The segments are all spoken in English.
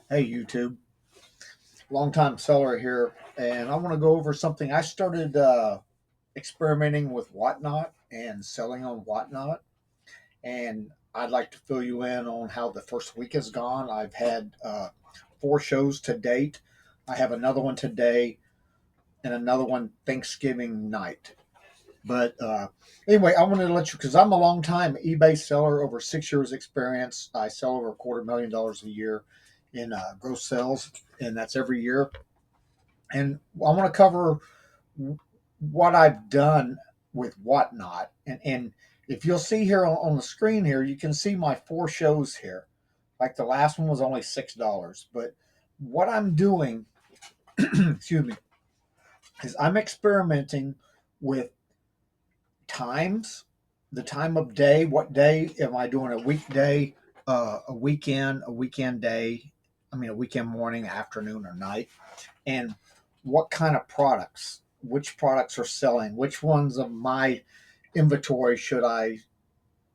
Hey YouTube, long time seller here, and I want to go over something. I started experimenting with WhatNot and selling on WhatNot, and I'd like to fill you in on how the first week has gone. I've had 4 shows to date. I have another one today and another one Thanksgiving night. But anyway, I wanted to let you because I'm a long time eBay seller, over 6 years experience. I sell over $250,000 a year in gross sales, and that's every year. And I want to cover what I've done with Whatnot. And if you'll see here on the screen here, you can see my 4 shows here. Like the last one was only $6. But what I'm doing, excuse me, is I'm experimenting with times, the time of day. What day am I doing? A weekday, a weekend day. I mean, a weekend morning, afternoon, or night, and what kind of products, which products are selling, which ones of my inventory should I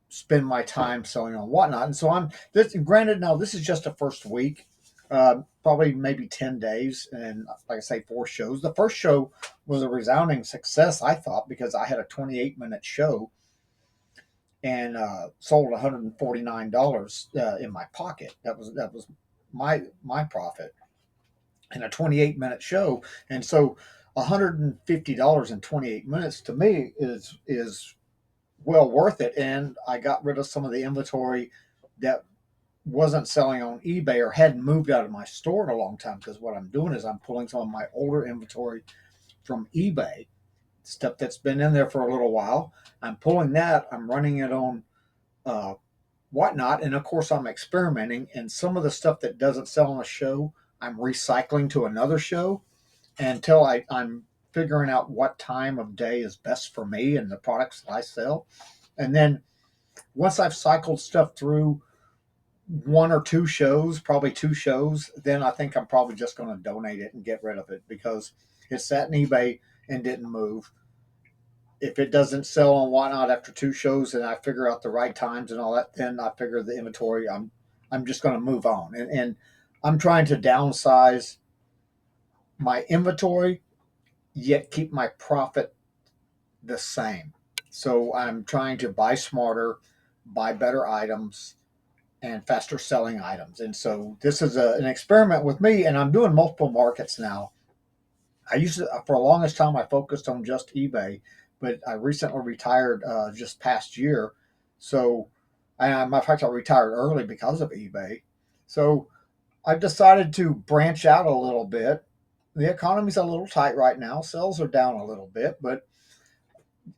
spend my time selling on, whatnot. And so I'm this. Granted, now this is just the first week, probably maybe 10 days, and like I say, 4 shows. The first show was a resounding success, I thought, because I had a 28-minute show and sold $149 in my pocket. That was my profit in a 28-minute show. And so $150 in 28 minutes to me is well worth it. And I got rid of some of the inventory that wasn't selling on eBay or hadn't moved out of my store in a long time, because what I'm doing is I'm pulling some of my older inventory from eBay, stuff that's been in there for a little while. I'm pulling that, I'm running it on uh, whatnot. And of course, I'm experimenting. And some of the stuff that doesn't sell on a show, I'm recycling to another show until I'm figuring out what time of day is best for me and the products that I sell. And then once I've cycled stuff through 1 or 2 shows, probably 2 shows, then I think I'm probably just going to donate it and get rid of it, because it sat in eBay and didn't move. If it doesn't sell on whatnot after 2 shows and I figure out the right times and all that, then I figure the inventory, I'm just going to move on. And I'm trying to downsize my inventory yet keep my profit the same. So I'm trying to buy smarter, buy better items, and faster selling items. And so this is an experiment with me, and I'm doing multiple markets now. I used to, for the longest time, I focused on just eBay, but I recently retired just past year. So, matter of fact, I retired early because of eBay. So I've decided to branch out a little bit. The economy's a little tight right now. Sales are down a little bit, but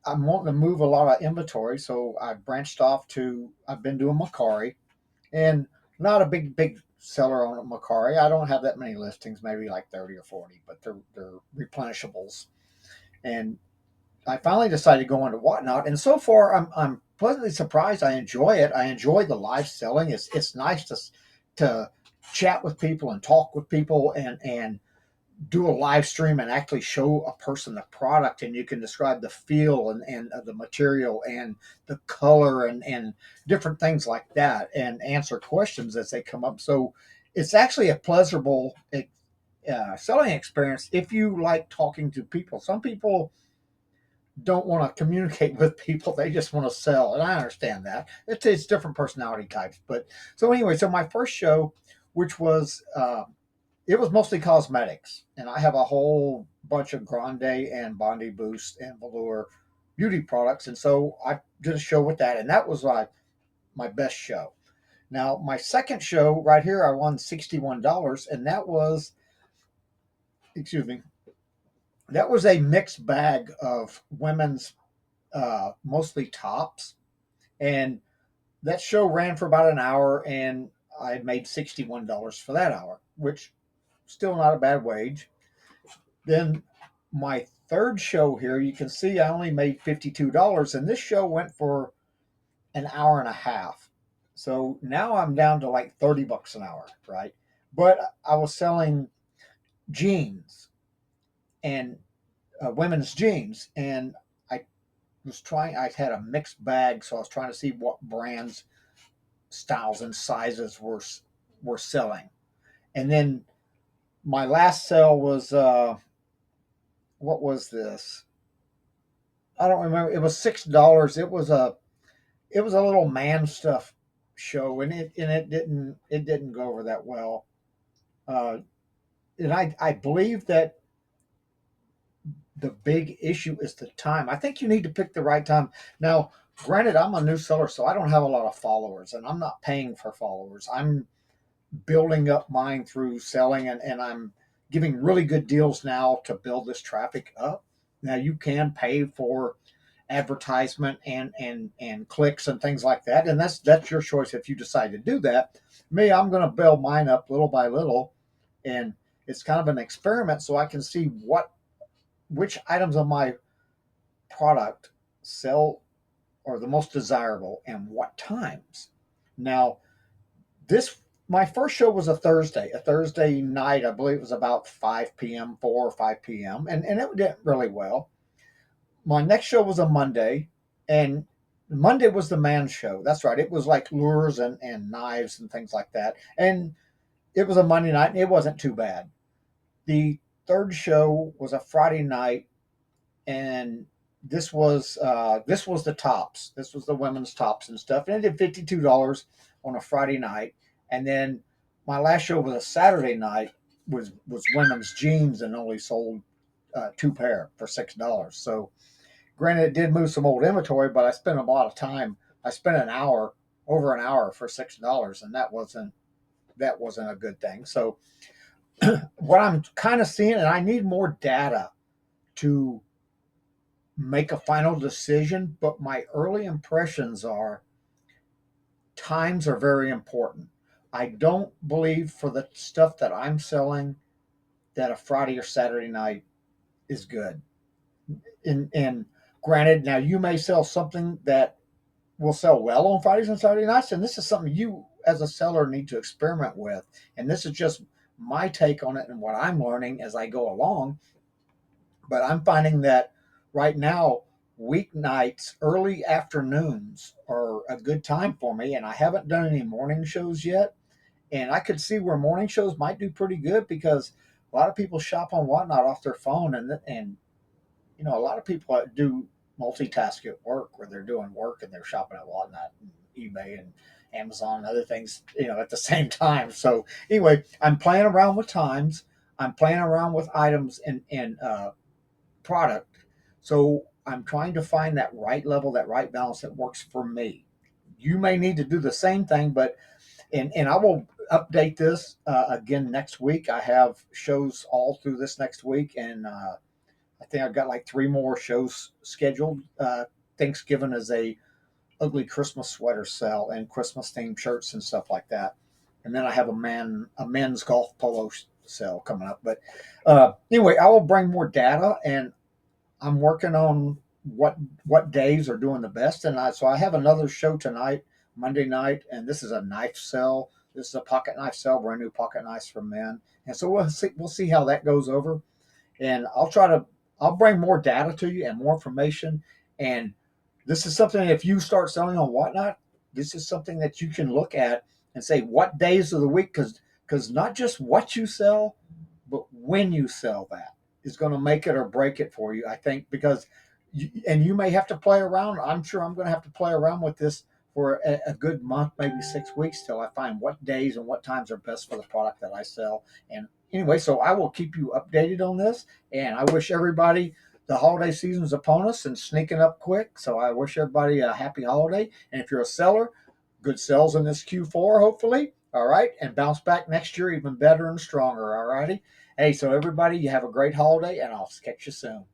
I'm wanting to move a lot of inventory, so I branched off to. I've been doing Macari, and not a big seller on Macari. I don't have that many listings, maybe like 30 or 40, but they're replenishables. And I finally decided to go into Whatnot, and so far I'm pleasantly surprised. I enjoy it. I enjoy the live selling. It's nice to chat with people and talk with people and do a live stream and actually show a person the product, and you can describe the feel and the material and the color and different things like that, and answer questions as they come up. So it's actually a pleasurable selling experience if you like talking to people. Some people don't want to communicate with people, they just want to sell, and I understand that. It's different personality types. But so anyway, so my first show, which was it was mostly cosmetics, and I have a whole bunch of Grande and Bondi Boost and Velour beauty products, and so I did a show with that, and that was my best show. Now my second show right here, I won $61, and that was, excuse me, that was a mixed bag of women's, mostly tops, and that show ran for about an hour, and I made $61 for that hour, which still not a bad wage. Then my third show here, you can see I only made $52, and this show went for an hour and a half. So now I'm down to like $30 an hour, right? But I was selling jeans and women's jeans, and I I had a mixed bag, so I was trying to see what brands, styles, and sizes were selling. And then my last sale was what was this? I don't remember. It was $6. It was a little man stuff show, and it didn't go over that well. Uh, and I believe that the big issue is the time. I think you need to pick the right time. Now, granted, I'm a new seller, so I don't have a lot of followers, and I'm not paying for followers. I'm building up mine through selling, and I'm giving really good deals now to build this traffic up. Now, you can pay for advertisement and clicks and things like that, and that's your choice if you decide to do that. Me, I'm going to build mine up little by little, and it's kind of an experiment so I can see which items of my product sell or the most desirable and what times. Now, this my first show was a Thursday night. I believe it was about 5 p.m., 4 or 5 p.m., and it did really well. My next show was a Monday, and Monday was the man show. That's right. It was like lures and knives and things like that. And it was a Monday night, and it wasn't too bad. The third show was a Friday night, and this was the tops. This was the women's tops and stuff, and it did $52 on a Friday night. And then my last show was a Saturday night, was women's jeans, and only sold two pair for $6. So granted, it did move some old inventory, but I spent a lot of time. I spent over an hour for $6, and that wasn't a good thing. So what I'm kind of seeing, and I need more data to make a final decision, but my early impressions are times are very important. I don't believe for the stuff that I'm selling that a Friday or Saturday night is good. And granted, now you may sell something that will sell well on Fridays and Saturday nights, and this is something you as a seller need to experiment with. And this is just my take on it and what I'm learning as I go along. But I'm finding that right now, weeknights, early afternoons are a good time for me. And I haven't done any morning shows yet. And I could see where morning shows might do pretty good because a lot of people shop on Whatnot off their phone, and a lot of people do multitask at work where they're doing work and they're shopping at Whatnot and eBay and Amazon and other things, at the same time. So anyway, I'm playing around with times. I'm playing around with items and product. So I'm trying to find that right level, that right balance that works for me. You may need to do the same thing, but and I will update this again next week. I have shows all through this next week, and I think I've got like three more shows scheduled. Thanksgiving is a ugly Christmas sweater sale and Christmas themed shirts and stuff like that. And then I have a men's golf polo sale coming up. But anyway, I will bring more data, and I'm working on what days are doing the best. And so I have another show tonight, Monday night, and this is a knife sale. This is a pocket knife sale, brand new pocket knives for men. And so we'll see how that goes over, and I'll bring more data to you and more information. And this is something, if you start selling on Whatnot, this is something that you can look at and say what days of the week, because not just what you sell, but when you sell that is going to make it or break it for you. I think because you may have to play around. I'm sure I'm going to have to play around with this for a good month, maybe 6 weeks, till I find what days and what times are best for the product that I sell. And anyway, so I will keep you updated on this. And I wish everybody, the holiday season is upon us and sneaking up quick. So I wish everybody a happy holiday. And if you're a seller, good sales in this Q4, hopefully. All right. And bounce back next year even better and stronger. All righty. Hey, so everybody, you have a great holiday, and I'll catch you soon.